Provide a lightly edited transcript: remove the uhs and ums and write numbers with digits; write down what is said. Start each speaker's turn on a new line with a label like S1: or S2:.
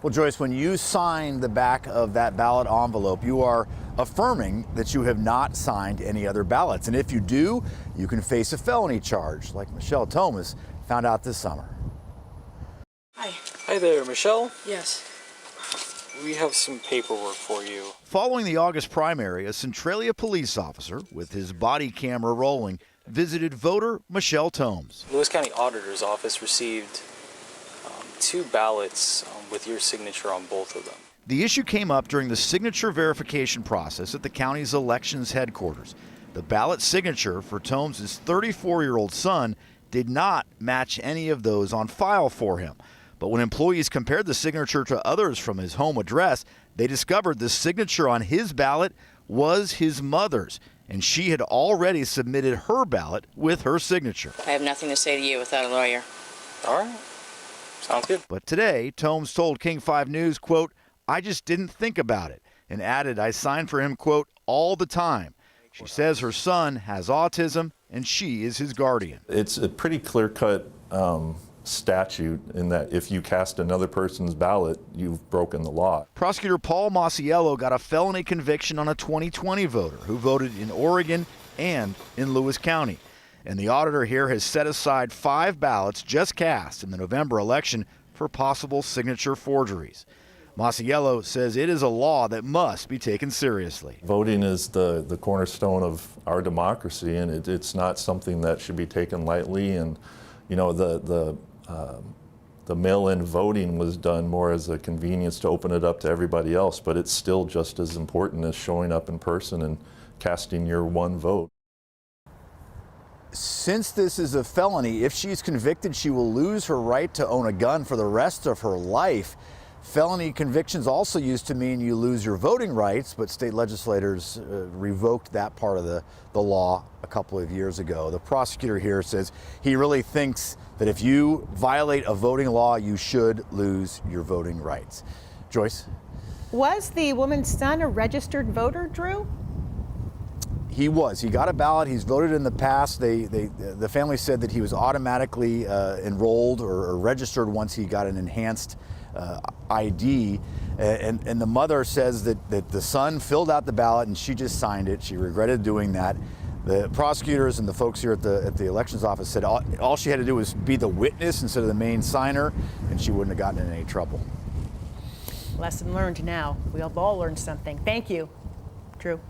S1: Well, Joyce, when you sign the back of that ballot envelope, you are affirming that you have not signed any other ballots. And if you do, you can face a felony charge, like Michelle Thomas found out this summer.
S2: Hi.
S3: Hi there, Michelle.
S2: Yes.
S3: We have some paperwork for you.
S1: Following the August primary, a Centralia police officer, with his body camera rolling, visited voter Michelle Thomas.
S3: Lewis County Auditor's Office received 2 ballots with your signature on both of them.
S1: The issue came up during the signature verification process at the county's elections headquarters. The ballot signature for Thomas's 34-year-old son did not match any of those on file for him. But when employees compared the signature to others from his home address, they discovered the signature on his ballot was his mother's, and she had already submitted her ballot with her signature.
S2: I have nothing to say to you without a lawyer.
S3: All right. Sounds good.
S1: But today, Thomas told King 5 News, quote, "I just didn't think about it," and added, "I signed for him, quote, all the time." She says her son has autism and she is his guardian.
S4: It's a pretty clear-cut statute in that if you cast another person's ballot, you've broken the law.
S1: Prosecutor Paul Masiello got a felony conviction on a 2020 voter who voted in Oregon and in Lewis County. And the auditor here has set aside 5 ballots just cast in the November election for possible signature forgeries. Masiello says it is a law that must be taken seriously.
S4: Voting is the cornerstone of our democracy, and it's not something that should be taken lightly. And you know, the mail-in voting was done more as a convenience to open it up to everybody else, but it's still just as important as showing up in person and casting your one vote.
S1: Since this is a felony, if she's convicted, she will lose her right to own a gun for the rest of her life. Felony convictions also used to mean you lose your voting rights, but state legislators revoked that part of the law a couple of years ago. The prosecutor here says he really thinks that if you violate a voting law, you should lose your voting rights. Joyce?
S5: Was the woman's son a registered voter, Drew?
S1: He was. He got a ballot. He's voted in the past. The family said that he was automatically enrolled or registered once he got an enhanced ID. And the mother says that the son filled out the ballot and she just signed it. She regretted doing that. The prosecutors and the folks here at the elections office said all she had to do was be the witness instead of the main signer, and she wouldn't have gotten in any trouble.
S5: Lesson learned now. We have all learned something. Thank you, Drew.